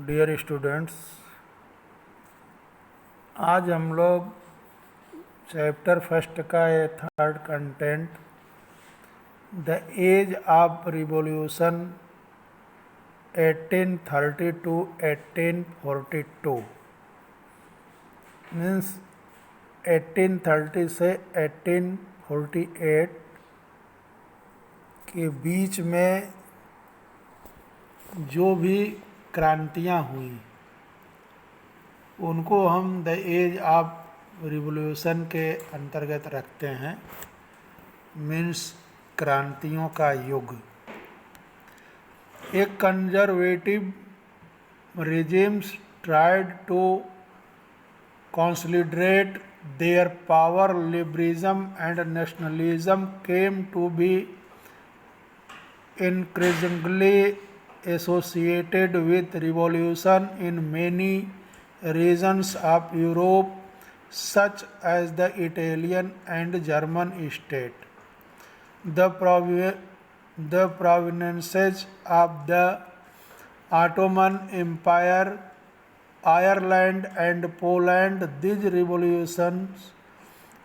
Dear students, आज हम लोग चैप्टर फर्स्ट का ये third content the age of revolution 1830 to 1842 means 1830 से 1848 के बीच में जो भी क्रांतियाँ हुई उनको हम द एज ऑफ रिवॉल्यूशन के अंतर्गत रखते हैं। मीन्स क्रांतियों का युग। एक conservative regimes tried to consolidate their power. Liberalism and nationalism came to be increasingly associated with revolution in many regions of Europe, such as the Italian and German state. The provinces of the Ottoman Empire, Ireland and Poland, these revolutions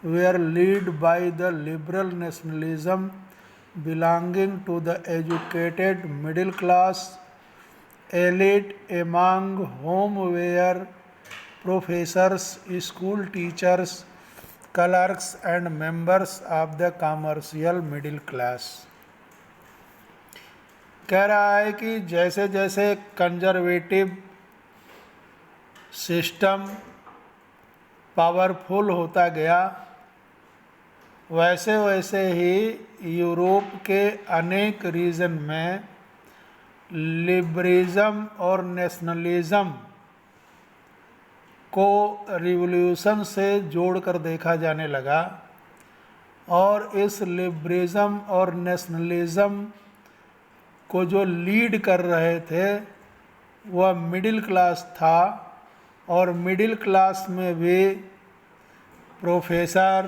were led by the liberal nationalism belonging to the educated middle class elite, among whom were professors, school teachers, clerks and members of the commercial middle class। कह रहा है कि जैसे जैसे conservative system powerful होता गया, वैसे वैसे ही यूरोप के अनेक रीजन में लिबरलिज्म और नेशनलिज्म को रिवॉल्यूशन से जोड़कर देखा जाने लगा और इस लिबरलिज्म और नेशनलिज्म को जो लीड कर रहे थे वह मिडिल क्लास था और मिडिल क्लास में भी प्रोफेसर,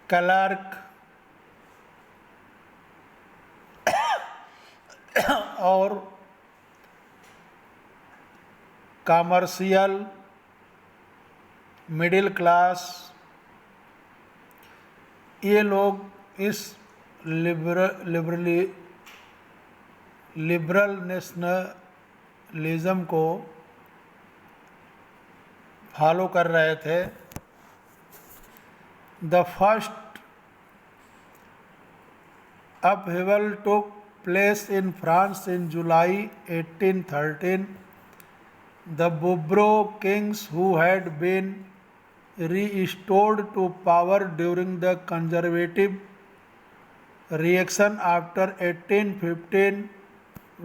क्लर्क और कमर्शियल मिडिल क्लास, ये लोग इस लिबरल नेशनलिज्म को फॉलो कर रहे थे। The first upheaval took place in France in July 1813। The Bourbon kings who had been restored to power during the conservative reaction after 1815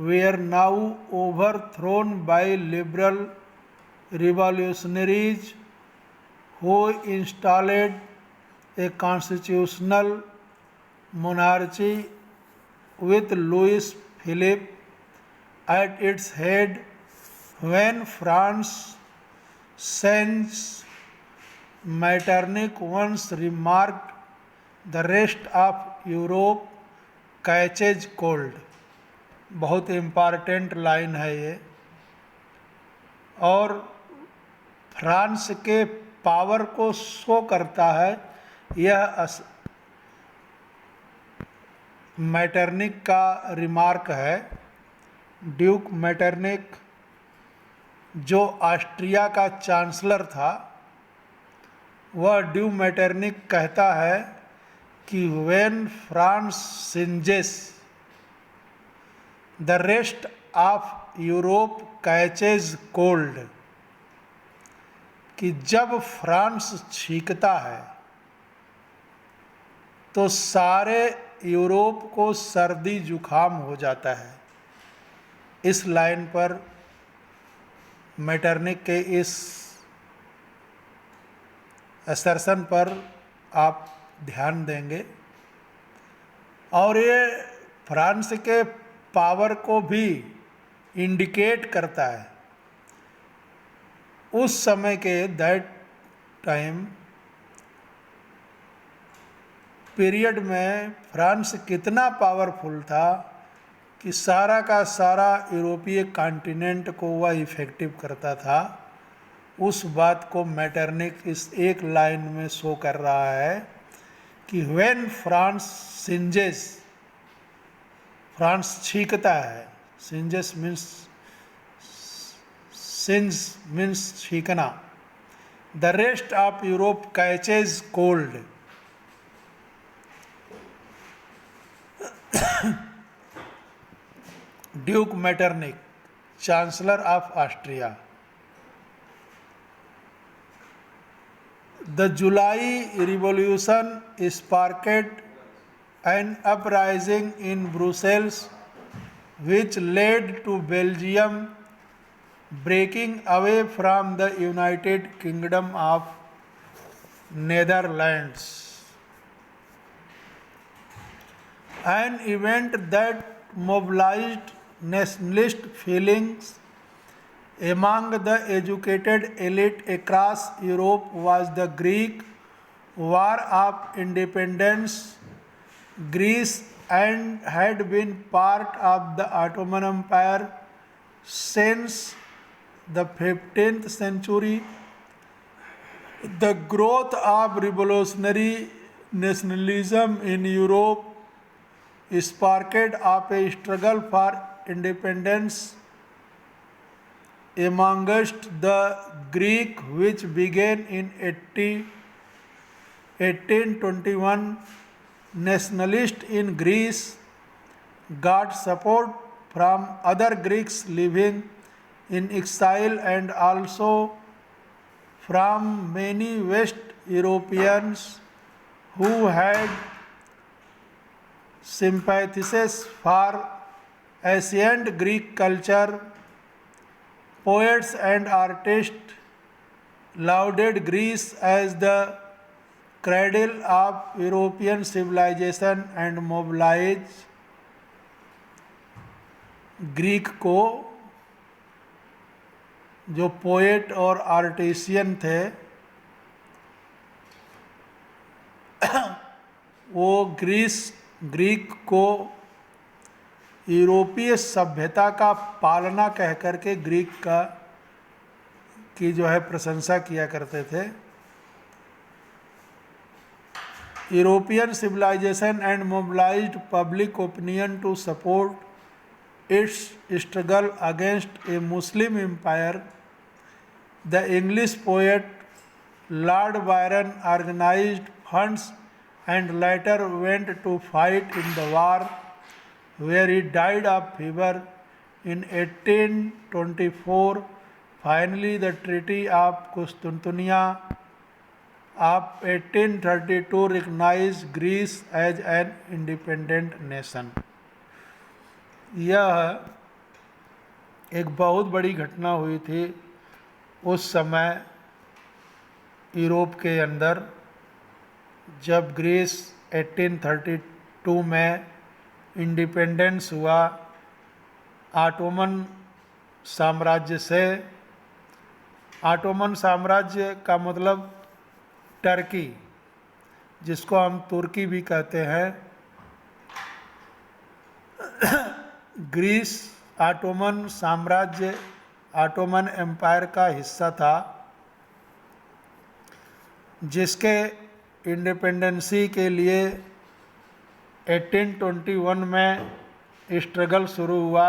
were now overthrown by liberal revolutionaries who installed a constitutional monarchy with Louis Philippe at its head. When France changed, Metternich once remarked, the rest of Europe catches cold। बहुत important line है ये। और France के power को show करता है। यह Metternich का रिमार्क है। ड्यूक मैटरनिक जो ऑस्ट्रिया का चांसलर था, वह ड्यू मैटरनिक कहता है कि when France sneezes the rest of Europe catches cold, कि जब फ्रांस छींकता है तो सारे यूरोप को सर्दी जुखाम हो जाता है। इस लाइन पर मैटरनिक के इस असर्शन पर आप ध्यान देंगे और ये फ्रांस के पावर को भी इंडिकेट करता है। उस समय के दैट टाइम पीरियड में फ्रांस कितना पावरफुल था कि सारा का सारा यूरोपीय कॉन्टिनेंट को वह इफेक्टिव करता था, उस बात को मैटरनिक इस एक लाइन में शो कर रहा है कि व्हेन फ्रांस सिंजेस, फ्रांस छींकता है, सिंजेस मीन्स, सिंज मीन्स छींकना, the rest of Europe catches cold. Duke Metternich, chancellor of Austria. The July Revolution sparked an uprising in Brussels, which led to Belgium breaking away from the United Kingdom of Netherlands. An event that mobilized nationalist feelings among the educated elite across Europe was the Greek War of Independence. Greece and had been part of the Ottoman Empire since the 15th century. The growth of revolutionary nationalism in Europe sparked up a struggle for independence amongst the Greek, which began in 1821. Nationalists in Greece got support from other Greeks living in exile and also from many West Europeans who had sympathies for ancient Greek culture. Poets and artists lauded Greece as the cradle of European civilization and mobilized Greek को, जो poet और artisan थे, वो Greek को यूरोपीय सभ्यता का पालना कह करके ग्रीक की जो है प्रशंसा किया करते थे। European civilisation and mobilised public opinion to support its struggle against a Muslim empire. The English poet Lord Byron organised funds and later went to fight in the war, where he died of fever in 1824. Finally, the Treaty of Constantinople of 1832 recognized Greece as an independent nation. यह एक बहुत बड़ी घटना हुई थी उस समय Europe के अंदर, जब ग्रीस 1832 में इंडिपेंडेंस हुआ ऑटोमन साम्राज्य से। ऑटोमन साम्राज्य का मतलब टर्की, जिसको हम तुर्की भी कहते हैं। ग्रीस ऑटोमन साम्राज्य, ऑटोमन एम्पायर का हिस्सा था, जिसके इंडिपेंडेंसी के लिए 1821 में स्ट्रगल शुरू हुआ।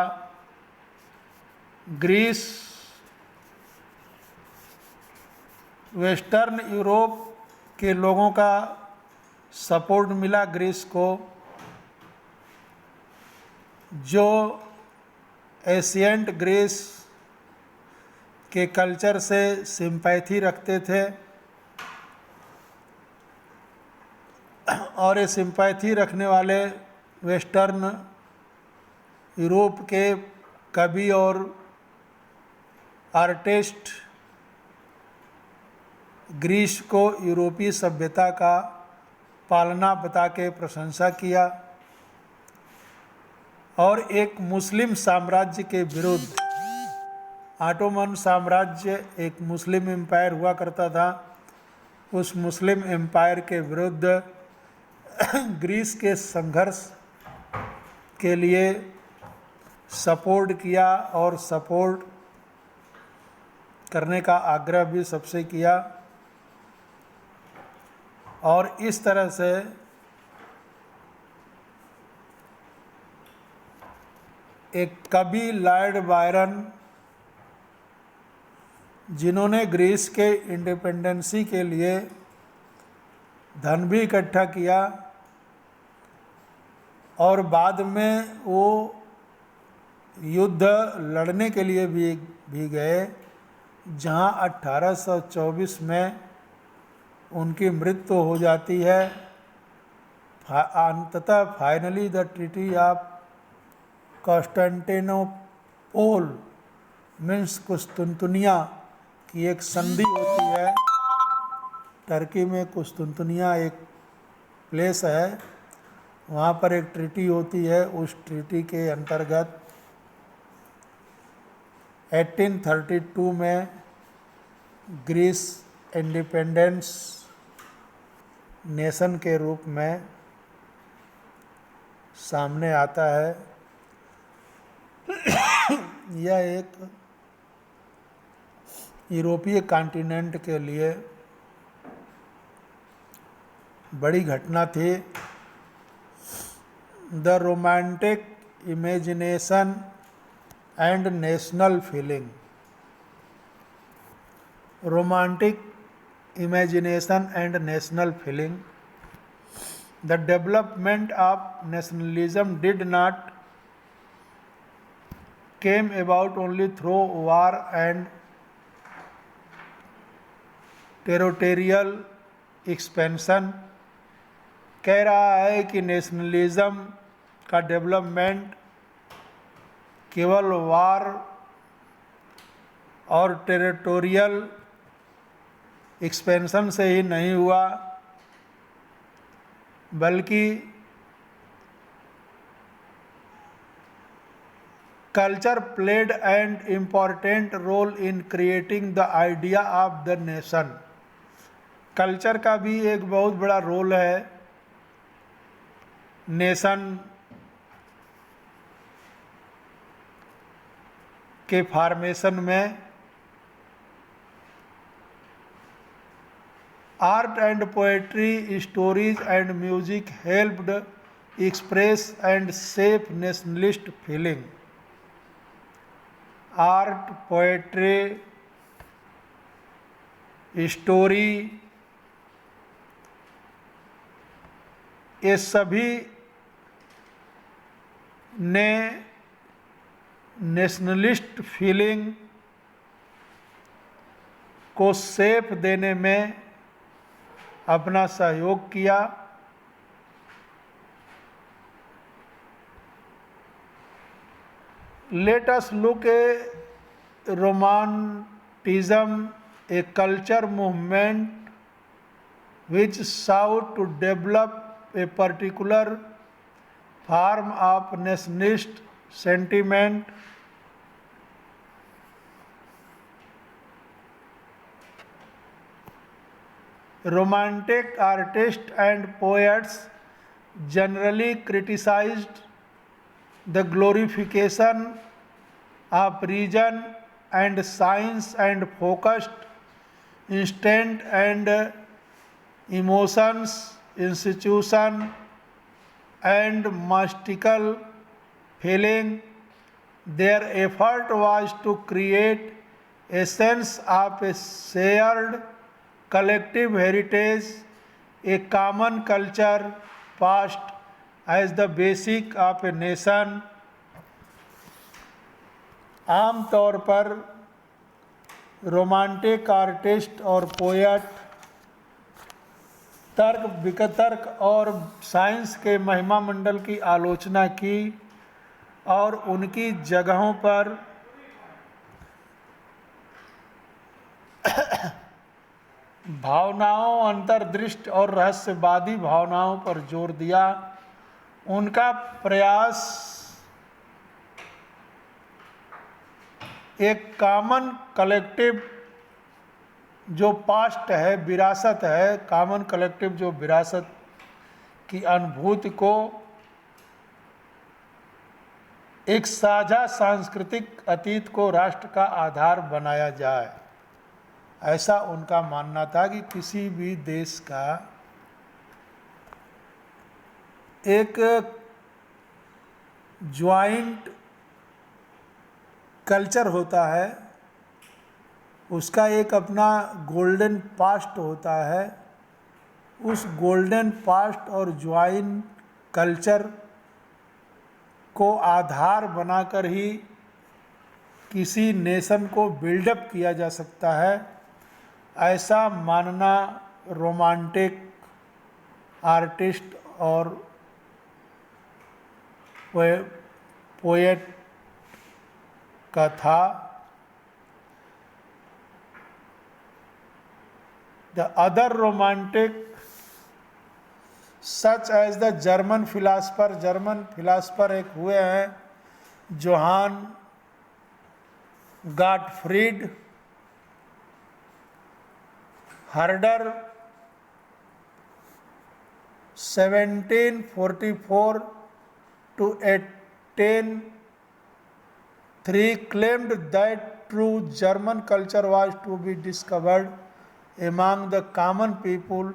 ग्रीस, वेस्टर्न यूरोप के लोगों का सपोर्ट मिला ग्रीस को, जो एशियंट ग्रीस के कल्चर से सिंपैथी रखते थे, और ये सिंपैथी रखने वाले वेस्टर्न यूरोप के कवि और आर्टिस्ट ग्रीस को यूरोपीय सभ्यता का पालना बता के प्रशंसा किया, और एक मुस्लिम साम्राज्य के विरुद्ध, ऑटोमन साम्राज्य एक मुस्लिम एम्पायर हुआ करता था, उस मुस्लिम एम्पायर के विरुद्ध ग्रीस के संघर्ष के लिए सपोर्ट किया और सपोर्ट करने का आग्रह भी सबसे किया। और इस तरह से एक कवि लॉर्ड बायरन, जिन्होंने ग्रीस के इंडिपेंडेंसी के लिए धन भी इकट्ठा किया और बाद में वो युद्ध लड़ने के लिए भी गए, जहां 1824 में उनकी मृत्यु हो जाती है। अंततः finally the treaty of Constantinople means कुस्तुनतुनिया की एक संधि होती है। टर्की में कुस्तुनतुनिया एक प्लेस है, वहाँ पर एक ट्रीटी होती है। उस ट्रीटी के अंतर्गत 1832 में ग्रीस इंडिपेंडेंस नेशन के रूप में सामने आता है। यह एक यूरोपीय कॉन्टिनेंट के लिए बड़ी घटना थी। The romantic imagination and national feeling. Romantic imagination and national feeling. The development of nationalism did not came about only through war and territorial expansion. कह रहा है कि नेशनलिज्म का डेवलपमेंट केवल वार और टेरिटोरियल एक्सपेंशन से ही नहीं हुआ, बल्कि culture played an important role in creating the idea of the nation. Culture का भी एक बहुत बड़ा रोल है नेशन के फॉर्मेशन में। Art and poetry, stories and music helped express and shape nationalist feeling. Art, poetry, story, ये सभी ने नेशनलिस्ट फीलिंग को शेप देने में अपना सहयोग किया। Let us look at Romanticism, a culture movement which sought to develop a particular form of nationalist sentiment. Romantic artists and poets generally criticized the glorification of reason and science and focused instinct and emotions, institution and mystical feeling. Their effort was to create a sense of a shared collective heritage, a common culture past as the basic of a nation. आम तौर पर romantic artist और poet तर्क वितर्क और science के महिमा मंडल की आलोचना की और उनकी जगहों पर भावनाओं, अंतर्दृष्टि और रहस्यवादी भावनाओं पर जोर दिया। उनका प्रयास एक कॉमन कलेक्टिव जो पास्ट है, विरासत है, कॉमन कलेक्टिव जो विरासत की अनुभूति को एक साझा सांस्कृतिक अतीत को राष्ट्र का आधार बनाया जाए। ऐसा उनका मानना था कि किसी भी देश का एक ज्वाइंट कल्चर होता है, उसका एक अपना गोल्डन पास्ट होता है। उस गोल्डन पास्ट और ज्वाइंट कल्चर को आधार बनाकर ही किसी नेशन को बिल्डअप किया जा सकता है, ऐसा मानना रोमांटिक आर्टिस्ट और पोएट का था। The other romantic such as the German philosopher एक हुए हैं Johann Gottfried Herder 1744 to 1803 claimed that true German culture was to be discovered among the common people.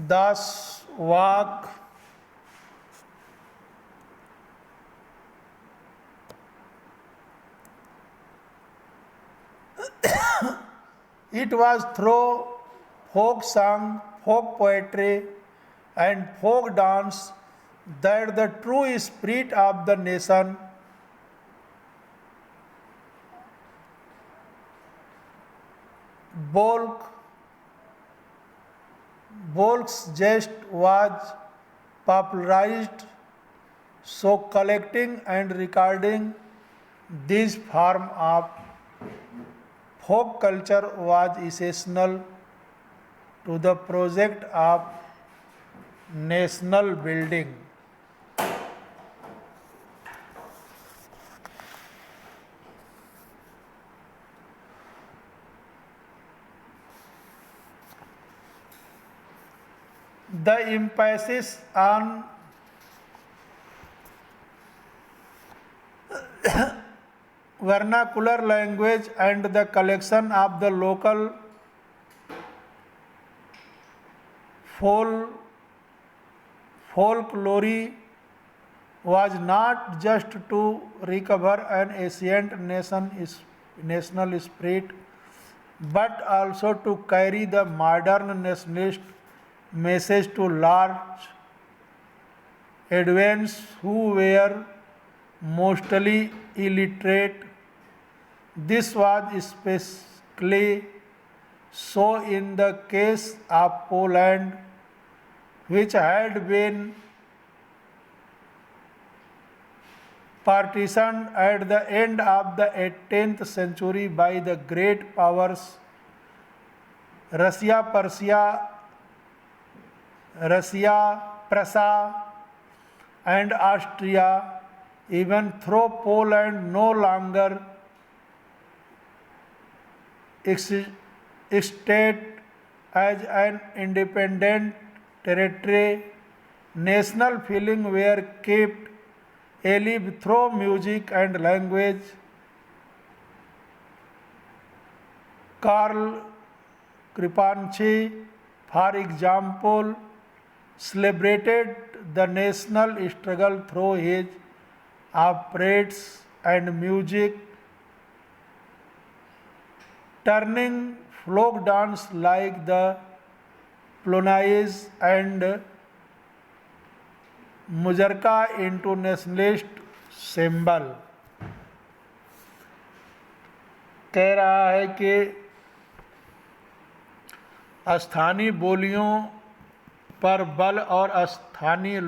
Das Werk it was through folk song, folk poetry and folk dance that the true spirit of the nation Bolk's jest was popularized. So collecting and recording this form of folk culture was essential to the project of national building. The emphasis on vernacular language and the collection of the local folklore was not just to recover an ancient national spirit, but also to carry the modern nationalist message to large audience who were mostly illiterate. This was especially so in the case of Poland, which had been partitioned at the end of the 18th century by the great powers Russia, Prussia, and Austria. Even though Poland no longer existed as an independent territory, national feelings were kept alive through music and language. Karl Kripanchy, for example, celebrated the national struggle through his operas and music, turning folk dance like the Polonaise and Muzharka into nationalist symbol. कह रहा है कि स्थानीय बोलियों पर बल और स्थानीय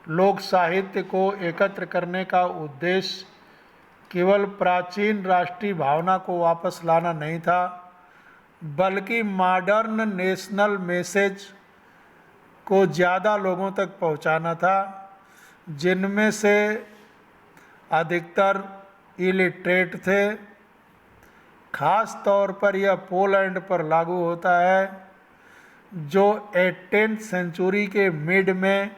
लोक साहित्य को एकत्र करने का उद्देश्य केवल प्राचीन राष्ट्रीय भावना को वापस लाना नहीं था, बल्कि मॉडर्न नेशनल मैसेज को ज़्यादा लोगों तक पहुंचाना था, जिनमें से अधिकतर इलिटरेट थे। खास तौर पर यह पोलैंड पर लागू होता है, जो 18th सेंचुरी के मिड में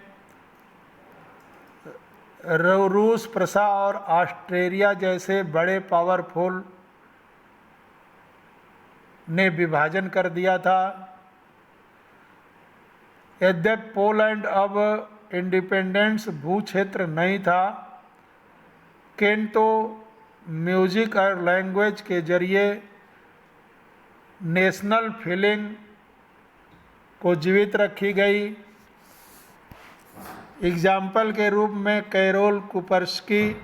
रूस, प्रसा और ऑस्ट्रेलिया जैसे बड़े पावरफुल ने विभाजन कर दिया था। यद्यपि पोलैंड अब इंडिपेंडेंस भू क्षेत्र नहीं था, किंतु म्यूजिक और लैंग्वेज के जरिए नेशनल फीलिंग को जीवित रखी गई। एग्जाम्पल के रूप में कैरोल कुपरस्की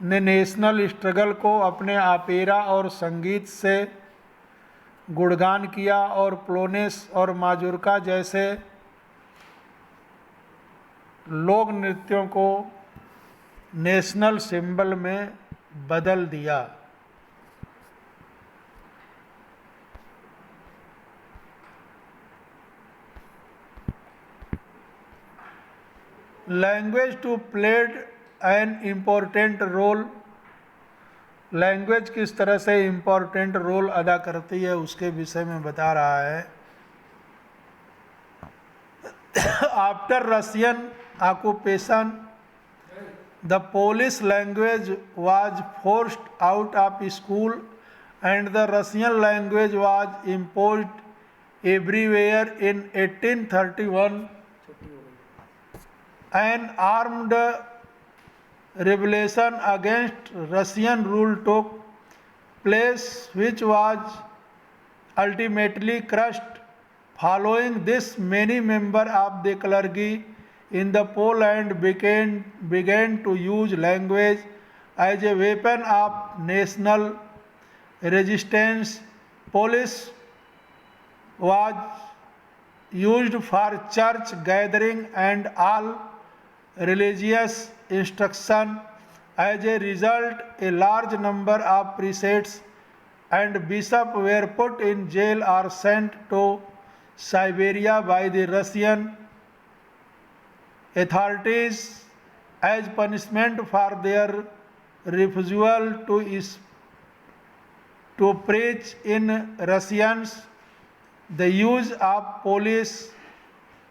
ने नेशनल स्ट्रगल को अपने ऑपेरा और संगीत से गुणगान किया और पोलोनेस और माजोर्का जैसे लोक नृत्यों को नेशनल सिंबल में बदल दिया। Language too played an important role, language किस तरह से इम्पोर्टेंट रोल अदा करती है उसके विषय में बता रहा है। After Russian occupation the Polish language was forced out of school and the Russian language was imposed everywhere in 1831। An armed rebellion against Russian rule took place, which was ultimately crushed. Following this, many members of the clergy in the Poland began to use language as a weapon of national resistance. Polish was used for church gathering and all religious instruction. As a result, a large number of priests and bishops were put in jail or sent to Siberia by the Russian authorities as punishment for their refusal to preach in Russian. The use of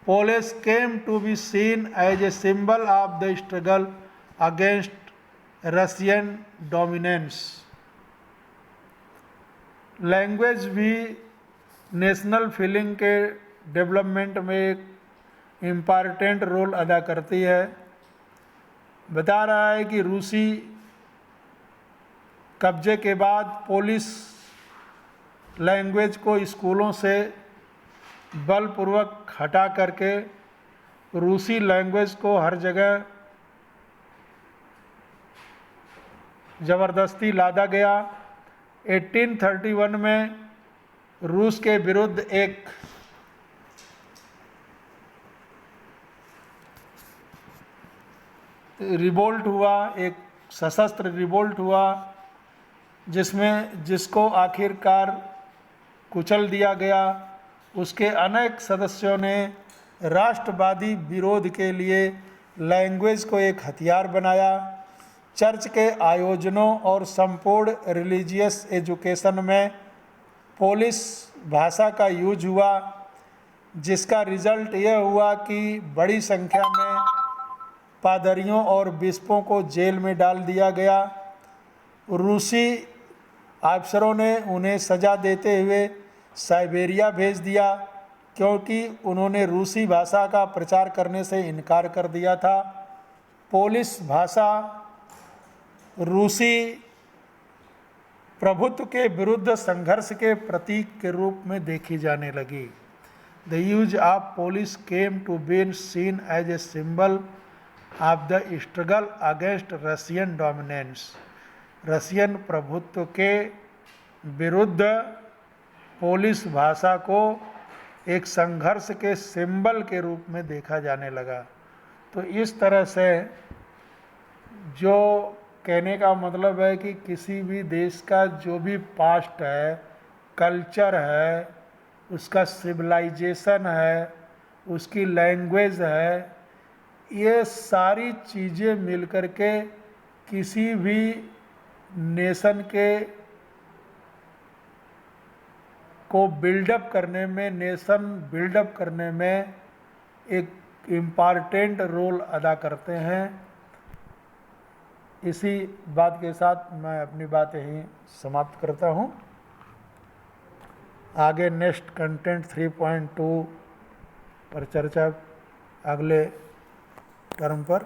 Polish came to be seen as a symbol of the struggle against Russian dominance. Language भी national feeling के development में एक important role अदा करती है। बता रहा है कि रूसी कब्जे के बाद पोलिश लैंग्वेज को स्कूलों से बलपूर्वक हटा करके रूसी लैंग्वेज को हर जगह ज़बरदस्ती लादा गया। 1831 में रूस के विरुद्ध एक रिवोल्ट हुआ, एक सशस्त्र रिवोल्ट हुआ, जिसको आखिरकार कुचल दिया गया। उसके अनेक सदस्यों ने राष्ट्रवादी विरोध के लिए लैंग्वेज को एक हथियार बनाया। चर्च के आयोजनों और संपूर्ण रिलीजियस एजुकेशन में पोलिश भाषा का यूज हुआ, जिसका रिजल्ट यह हुआ कि बड़ी संख्या में पादरियों और बिशपों को जेल में डाल दिया गया। रूसी अफसरों ने उन्हें सज़ा देते हुए साइबेरिया भेज दिया, क्योंकि उन्होंने रूसी भाषा का प्रचार करने से इनकार कर दिया था। पोलिश भाषा रूसी प्रभुत्व के विरुद्ध संघर्ष के प्रतीक के रूप में देखी जाने लगी। The use of Polish came to be seen as a symbol of the struggle against Russian dominance. Russian प्रभुत्व के विरुद्ध पोलिश भाषा को एक संघर्ष के सिंबल के रूप में देखा जाने लगा। तो इस तरह से जो कहने का मतलब है कि किसी भी देश का जो भी पास्ट है, कल्चर है, उसका सिविलाइजेशन है, उसकी लैंग्वेज है, ये सारी चीज़ें मिलकर के किसी भी नेशन को बिल्डअप करने में, नेशन बिल्डअप करने में एक इम्पॉर्टेंट रोल अदा करते हैं। इसी बात के साथ मैं अपनी बात यहीं समाप्त करता हूँ। आगे नेक्स्ट कंटेंट 3.2 पर चर्चा अगले टर्म पर